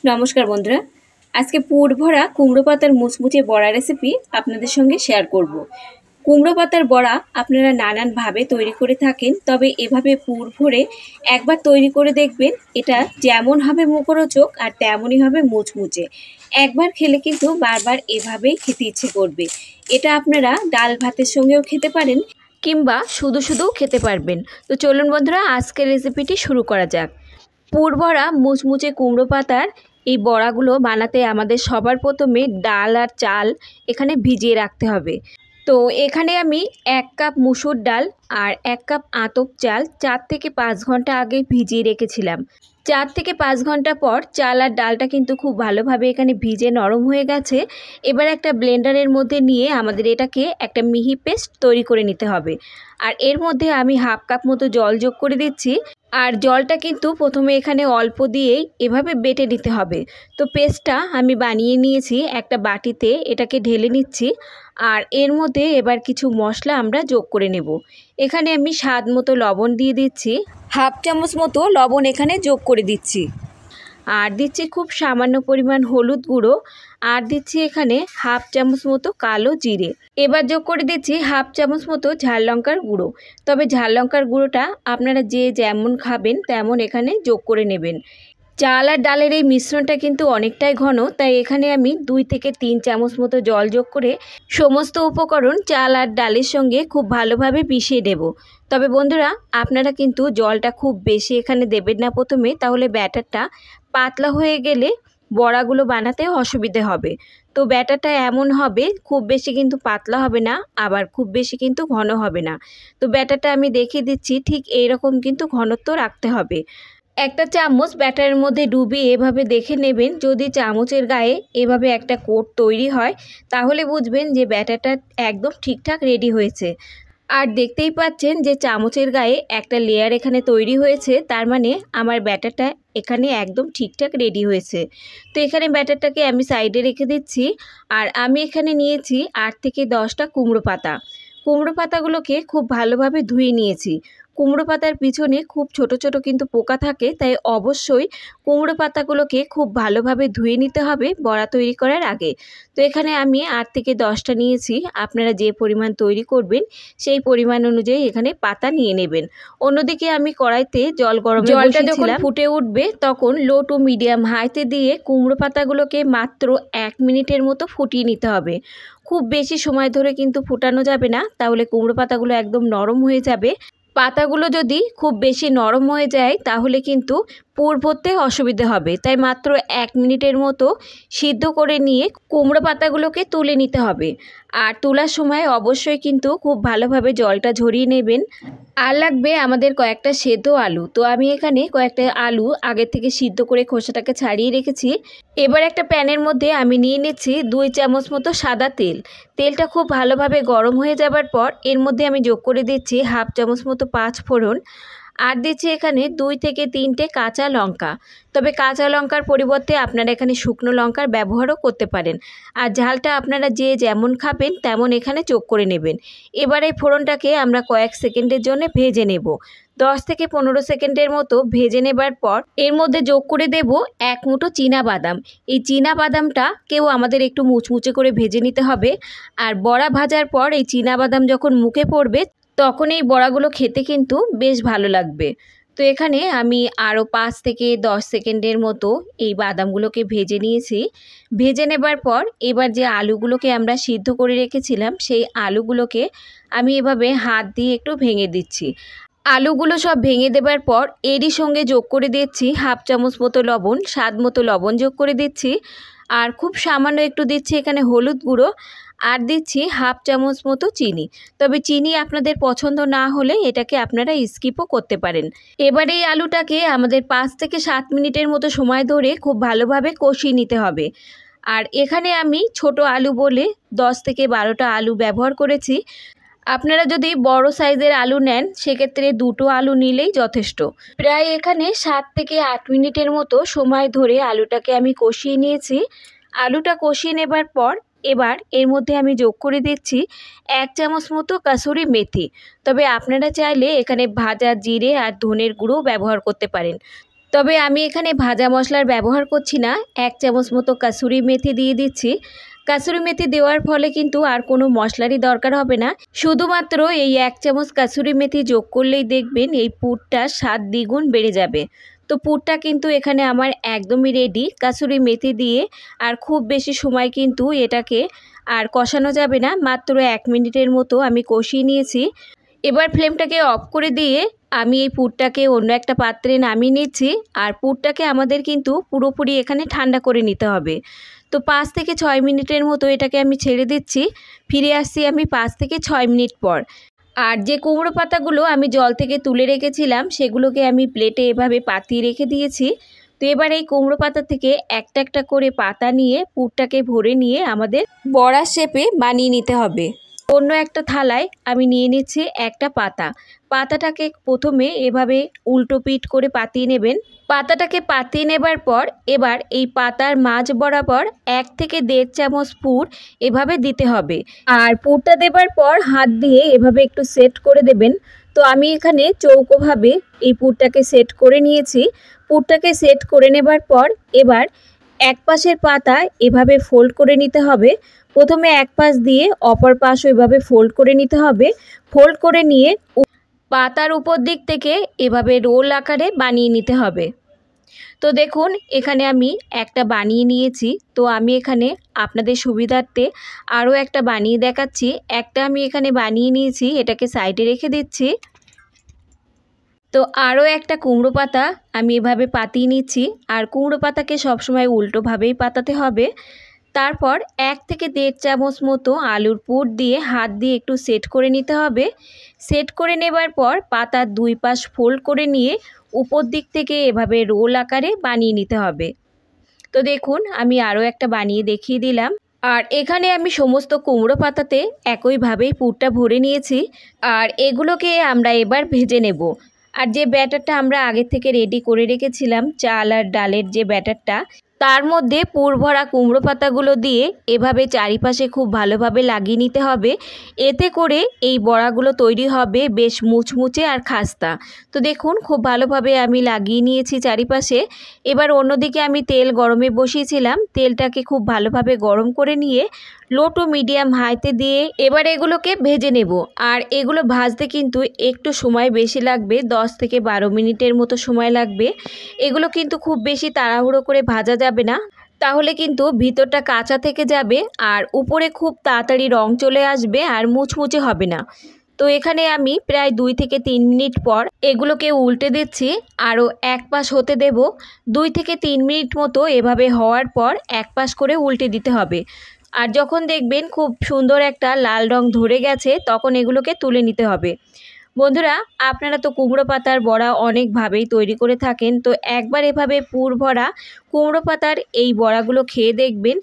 নমস্কার বন্ধুরা, আজকে পুর ভরা কুমড়ো পাতার মুচমুচে বড়া রেসিপি আপনাদের সঙ্গে শেয়ার করব। কুমড়ো পাতার বড়া আপনারা নানানভাবে তৈরি করে থাকেন, তবে এভাবে পুর ভরে একবার তৈরি করে দেখবেন। এটা যেমন হবে মুখরোচক আর তেমনই হবে মুচমুচে। একবার খেলে কিন্তু বারবার এভাবেই খেতে ইচ্ছে করবে। এটা আপনারা ডাল ভাতের সঙ্গেও খেতে পারেন কিংবা শুধু শুধুও খেতে পারবেন। তো চলুন বন্ধুরা, আজকের রেসিপিটি শুরু করা যাক। পুর ভরা মুচমুচে কুমড়ো পাতার এই বড়াগুলো বানাতে আমাদের সবার প্রথমে ডাল আর চাল এখানে ভিজিয়ে রাখতে হবে। তো এখানে আমি 1 কাপ মুসুর ডাল আর 1 কাপ আতপ চাল 4 থেকে 5 ঘন্টা আগে ভিজিয়ে রেখেছিলাম। 4 থেকে 5 ঘন্টা পর চাল আর ডালটা কিন্তু খুব ভালোভাবে এখানে ভিজে নরম হয়ে গেছে। এবার একটা ব্লেন্ডারের মধ্যে নিয়ে আমাদের এটাকে একটা মিহি পেস্ট তৈরি করে নিতে হবে। আর এর মধ্যে আমি 1/2 কাপ মতো জল যোগ করে দিচ্ছি। আর জলটা কিন্তু প্রথমে এখানে অল্প দিয়েই এভাবে বেটে নিতে হবে। তো পেস্টটা আমি বানিয়ে নিয়েছি একটা বাটিতে, এটাকে ঢেলে নিচ্ছি। আর এর মধ্যে এবার কিছু মশলা আমরা যোগ করে নেব। এখানে আমি স্বাদ মতো লবণ দিয়ে দিচ্ছি, 1/2 চামচ মতো লবণ এখানে যোগ করে দিচ্ছি। আর দিচ্ছি খুব সামান্য পরিমাণ হলুদ গুঁড়ো, আর দিচ্ছি এখানে 1/2 চামচ মতো কালো জিরে। এবার যোগ করে দিচ্ছি 1/2 চামচ মতো ঝাল লঙ্কার গুঁড়ো। তবে ঝাল লঙ্কার গুঁড়োটা আপনারা যে যেমন খাবেন তেমন এখানে যোগ করে নেবেন। চাল আর ডালের এই মিশ্রণটা কিন্তু অনেকটাই ঘন, তাই এখানে আমি 2 থেকে 3 চামচ মতো জল যোগ করে সমস্ত উপকরণ চাল আর ডালের সঙ্গে খুব ভালোভাবে মিশিয়ে দেব। তবে বন্ধুরা, আপনারা কিন্তু জলটা খুব বেশি এখানে দেবেন না প্রথমে, তাহলে ব্যাটারটা পাতলা হয়ে গেলে বড়াগুলো বানাতে অসুবিধে হবে। তো ব্যাটারটা এমন হবে, খুব বেশি কিন্তু পাতলা হবে না, আবার খুব বেশি কিন্তু ঘন হবে না। তো ব্যাটারটা আমি দেখিয়ে দিচ্ছি, ঠিক এইরকম কিন্তু ঘনত্ব রাখতে হবে। একটা চামচ ব্যাটারের মধ্যে ডুবিয়ে এভাবে দেখে নেবেন, যদি চামচের গায়ে এভাবে একটা কোট তৈরি হয় তাহলে বুঝবেন যে ব্যাটারটা একদম ঠিকঠাক রেডি হয়েছে। আর দেখতেই পাচ্ছেন যে চামচের গায়ে একটা লেয়ার এখানে তৈরি হয়েছে, তার মানে আমার ব্যাটারটা এখানে একদম ঠিকঠাক রেডি হয়েছে। তো এখানে ব্যাটারটাকে আমি সাইডে রেখে দিচ্ছি। আর আমি এখানে নিয়েছি 8 থেকে 10টা কুমড়ো পাতা। কুমড়ো পাতাগুলোকে খুব ভালোভাবে ধুয়ে নিয়েছি। কুমড়ো পাতার পিছনে খুব ছোট ছোট কিন্তু পোকা থাকে, তাই অবশ্যই কুমড়ো পাতাগুলোকে খুব ভালোভাবে ধুয়ে নিতে হবে বড়া তৈরি করার আগে। তো এখানে আমি 8 থেকে 10টা নিয়েছি। আপনারা যে পরিমাণ তৈরি করবেন সেই পরিমাণ অনুযায়ী এখানে পাতা নিয়ে নেবেন। অন্যদিকে আমি কড়াইতে জলটা যখন ফুটে উঠবে তখন লো টু মিডিয়াম হাইতে দিয়ে কুমড়ো পাতাগুলোকে মাত্র 1 মিনিটের মতো ফুটিয়ে নিতে হবে। খুব বেশি সময় ধরে কিন্তু ফুটানো যাবে না, তাহলে কুমড়ো পাতাগুলো একদম নরম হয়ে যাবে। পাতাগুলো যদি খুব বেশি নরম হয়ে যায় তাহলে কিন্তু পুর ভরতে অসুবিধে হবে, তাই মাত্র 1 মিনিটের মতো সিদ্ধ করে নিয়ে কুমড়ো পাতাগুলোকে তুলে নিতে হবে। আর তোলার সময় অবশ্যই কিন্তু খুব ভালোভাবে জলটা ঝরিয়ে নেবেন। আর লাগবে আমাদের কয়েকটা সেদ্ধ আলু। তো আমি এখানে কয়েকটা আলু আগে থেকে সিদ্ধ করে খোসাটাকে ছাড়িয়ে রেখেছি। এবার একটা প্যানের মধ্যে আমি নিয়ে নিচ্ছি 2 চামচ মতো সাদা তেল। তেলটা খুব ভালোভাবে গরম হয়ে যাবার পর এর মধ্যে আমি যোগ করে দিচ্ছি 1/2 চামচ মতো 5 ফোড়ন। আর দিচ্ছি এখানে 2 থেকে 3টে কাঁচা লঙ্কা। তবে কাঁচা লঙ্কার পরিবর্তে আপনারা এখানে শুকনো লঙ্কার ব্যবহারও করতে পারেন। আর ঝালটা আপনারা যে যেমন খাবেন তেমন এখানে যোগ করে নেবেন। এবার এই ফোড়নটাকে আমরা কয়েক সেকেন্ডের জন্য ভেজে নেব। 10 থেকে 15 সেকেন্ডের মতো ভেজে নেবার পর এর মধ্যে যোগ করে দেব 1 মুঠো চীনা বাদাম। এই চীনা বাদামটাকেও আমাদের একটু মুচমুচে করে ভেজে নিতে হবে। আর বড়া ভাজার পর এই চীনা বাদাম যখন মুখে পড়বে তখন এই বড়াগুলো খেতে কিন্তু বেশ ভালো লাগবে। তো এখানে আমি আরও 5 থেকে 10 সেকেন্ডের মতো এই বাদামগুলোকে ভেজে নিয়েছি। ভেজে নেবার পর এবার যে আলুগুলোকে আমরা সিদ্ধ করে রেখেছিলাম সেই আলুগুলোকে আমি এভাবে হাত দিয়ে একটু ভেঙে দিচ্ছি। আলুগুলো সব ভেঙে দেবার পর এরই সঙ্গে যোগ করে দিচ্ছি 1/2 চামচ মতো লবণ, স্বাদ মতো লবণ যোগ করে দিচ্ছি। আর খুব সামান্য একটু দিচ্ছি এখানে হলুদ গুঁড়ো, আর দিচ্ছি 1/2 চামচ মতো চিনি। তবে চিনি আপনাদের পছন্দ না হলে এটাকে আপনারা স্কিপও করতে পারেন। এবার এই আলুটাকে আমাদের 5 থেকে 7 মিনিটের মতো সময় ধরে খুব ভালোভাবে কষিয়ে নিতে হবে। আর এখানে আমি ছোট আলু বলে 10 থেকে 12টা আলু ব্যবহার করেছি। আপনারা যদি বড় সাইজের আলু নেন সেক্ষেত্রে 2টো আলু নিলেই যথেষ্ট। প্রায় এখানে 7 থেকে 8 মিনিটের মতো সময় ধরে আলুটাকে আমি কষিয়ে নিয়েছি। আলুটা কষিয়ে নেবার পর এবার এর মধ্যে আমি যোগ করে দিচ্ছি 1 চামচ মতো কাসুরি মেথি। তবে আপনারা চাইলে এখানে ভাজা জিরে আর ধনের গুঁড়ো ব্যবহার করতে পারেন। তবে আমি এখানে ভাজা মশলার ব্যবহার করছি না, 1 চামচ মতো কাসুরি মেথি দিয়ে দিচ্ছি। কাসুরি মেথি দেওয়ার ফলে কিন্তু আর কোনো মশলারই দরকার হবে না, শুধুমাত্র এই 1 চামচ কাসুরি মেথি যোগ করলেই দেখবেন এই পুরটার স্বাদ দ্বিগুণ বেড়ে যাবে। তো পুরটা কিন্তু এখানে আমার একদমই রেডি কাসুরি মেথি দিয়ে। আর খুব বেশি সময় কিন্তু এটাকে আর কষানো যাবে না, মাত্র 1 মিনিটের মতো আমি কষিয়ে নিয়েছি। এবার ফ্লেমটাকে অফ করে দিয়ে আমি এই পুরটাকে অন্য একটা পাত্রে নামিয়ে নিচ্ছি। আর পুরটাকে আমাদের কিন্তু পুরোপুরি এখানে ঠান্ডা করে নিতে হবে। তো 5 থেকে 6 মিনিটের মতো এটাকে আমি ছেড়ে দিচ্ছি। ফিরে আসছি আমি 5 থেকে 6 মিনিট পর। আর যে কুমড়ো পাতাগুলো আমি জল থেকে তুলে রেখেছিলাম সেগুলোকে আমি প্লেটে এভাবে পাতিয়ে রেখে দিয়েছি। তো এবার এই কুমড়ো পাতা থেকে একটা একটা করে পাতা নিয়ে পুরটাকে ভরে নিয়ে আমাদের বড়া শেপে বানিয়ে নিতে হবে। অন্য একটা থালায় আমি নিয়ে নিচ্ছি একটা পাতা। পাতাটাকে প্রথমে এভাবে উল্টো পিঠ করে পাতিয়ে নেবেন। পাতাটাকে পাতিয়ে নেবার পর এবার এই পাতার মাঝ বরাবর 1 থেকে 1.5 চামচ পুর এভাবে দিতে হবে। আর পুরটা দেবার পর হাত দিয়ে এভাবে একটু সেট করে দেবেন। তো আমি এখানে চৌকোভাবে এই পুরটাকে সেট করে নিয়েছি। পুরটাকে সেট করে নেবার পর এবার এক পাশের পাতা এভাবে ফোল্ড করে নিতে হবে। প্রথমে এক পাশ দিয়ে অপর পাশও এভাবে ফোল্ড করে নিতে হবে। ফোল্ড করে নিয়ে পাতার উপর দিক থেকে এভাবে রোল আকারে বানিয়ে নিতে হবে। তো দেখুন এখানে আমি একটা বানিয়ে নিয়েছি। তো আমি এখানে আপনাদের সুবিধার্থে আরও একটা বানিয়ে দেখাচ্ছি। একটা আমি এখানে বানিয়ে নিয়েছি, এটাকে সাইডে রেখে দিচ্ছি। তো আরও একটা কুমড়ো পাতা আমি এভাবে পাতিয়ে নিচ্ছি। আর কুমড়ো পাতাকে সবসময় উল্টোভাবেই পাতাতে হবে। তারপর 1 থেকে 1.5 চামচ মতো আলুর পুর দিয়ে হাত দিয়ে একটু সেট করে নিতে হবে। সেট করে নেবার পর পাতার 2 পাশ ফোল্ড করে নিয়ে উপর দিক থেকে এভাবে রোল আকারে বানিয়ে নিতে হবে। তো দেখুন আমি আরও একটা বানিয়ে দেখিয়ে দিলাম। আর এখানে আমি সমস্ত কুমড়ো পাতাতে একইভাবেই পুরটা ভরে নিয়েছি। আর এগুলোকে আমরা এবার ভেজে নেব। আর যে ব্যাটারটা আমরা আগে থেকে রেডি করে রেখেছিলাম, চাল আর ডালের যে ব্যাটারটা, তার মধ্যে পুর ভরা কুমড়ো পাতাগুলো দিয়ে এভাবে চারিপাশে খুব ভালোভাবে লাগিয়ে নিতে হবে। এতে করে এই বড়াগুলো তৈরি হবে বেশ মুচমুচে আর খাস্তা। তো দেখুন খুব ভালোভাবে আমি লাগিয়ে নিয়েছি চারিপাশে। এবার অন্যদিকে আমি তেল গরমে বসিয়েছিলাম। তেলটাকে খুব ভালোভাবে গরম করে নিয়ে লো টু মিডিয়াম হাইতে দিয়ে এবার এগুলোকে ভেজে নেব। আর এগুলো ভাজতে কিন্তু একটু সময় বেশি লাগবে, 10 থেকে 12 মিনিটের মতো সময় লাগবে। এগুলো কিন্তু খুব বেশি তাড়াহুড়ো করে ভাজা যাবে না, তাহলে কিন্তু ভিতরটা কাঁচা থেকে যাবে আর উপরে খুব তাড়াতাড়ি রং চলে আসবে আর মুচমুচে হবে না। তো এখানে আমি প্রায় 2 থেকে 3 মিনিট পর এগুলোকে উল্টে দিচ্ছি। আরও এক পাশ হতে দেব। 2 থেকে 3 মিনিট মতো এভাবে হওয়ার পর এক পাশ করে উল্টে দিতে হবে। আর যখন দেখবেন খুব সুন্দর একটা লাল রং ধরে গেছে তখন এগুলোকে তুলে নিতে হবে। বন্ধুরা আপনারা তো কুমড়ো পাতার বড়া অনেকভাবেই তৈরি করে থাকেন। তো একবার এভাবে পুর ভরা কুমড়ো পাতার এই বড়াগুলো খেয়ে দেখবেন,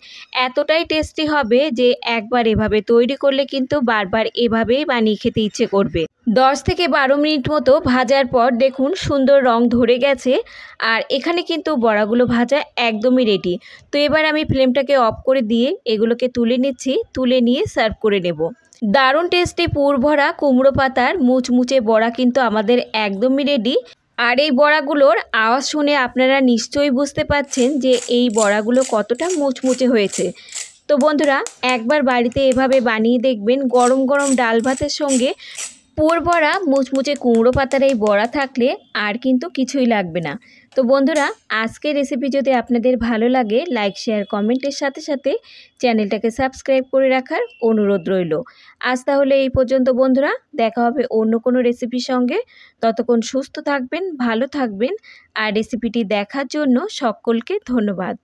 এতটাই টেস্টি হবে যে একবার এভাবে তৈরি করলে কিন্তু বারবার এভাবেই বানিয়ে খেতে ইচ্ছে করবে। 10 থেকে 12 মিনিট মতো ভাজার পর দেখুন সুন্দর রং ধরে গেছে। আর এখানে কিন্তু বড়াগুলো ভাজা একদমই রেডি। তো এবার আমি ফ্লেমটাকে অফ করে দিয়ে এগুলোকে তুলে নিচ্ছি। তুলে নিয়ে সার্ভ করে নেব। দারুণ টেস্টি পুর ভরা কুমড়ো পাতার মুচমুচে বড়া কিন্তু আমাদের একদমই রেডি। আর এই বড়াগুলোর আওয়াজ শুনে আপনারা নিশ্চয়ই বুঝতে পারছেন যে এই বড়াগুলো কতটা মুচমুচে হয়েছে। তো বন্ধুরা একবার বাড়িতে এভাবে বানিয়ে দেখবেন, গরম গরম ডাল ভাতের সঙ্গে পুর ভরা মুচমুচে কুমড়ো পাতার এই বড়া থাকলে আর কিন্তু কিছুই লাগবে না। তো বন্ধুরা আজকের রেসিপি যদি আপনাদের ভালো লাগে, লাইক শেয়ার কমেন্টের সাথে সাথে চ্যানেলটাকে সাবস্ক্রাইব করে রাখার অনুরোধ রইল। আজ তাহলে এই পর্যন্ত বন্ধুরা, দেখা হবে অন্য কোনো রেসিপির সঙ্গে। ততক্ষণ সুস্থ থাকবেন, ভালো থাকবেন। আর রেসিপিটি দেখার জন্য সকলকে ধন্যবাদ।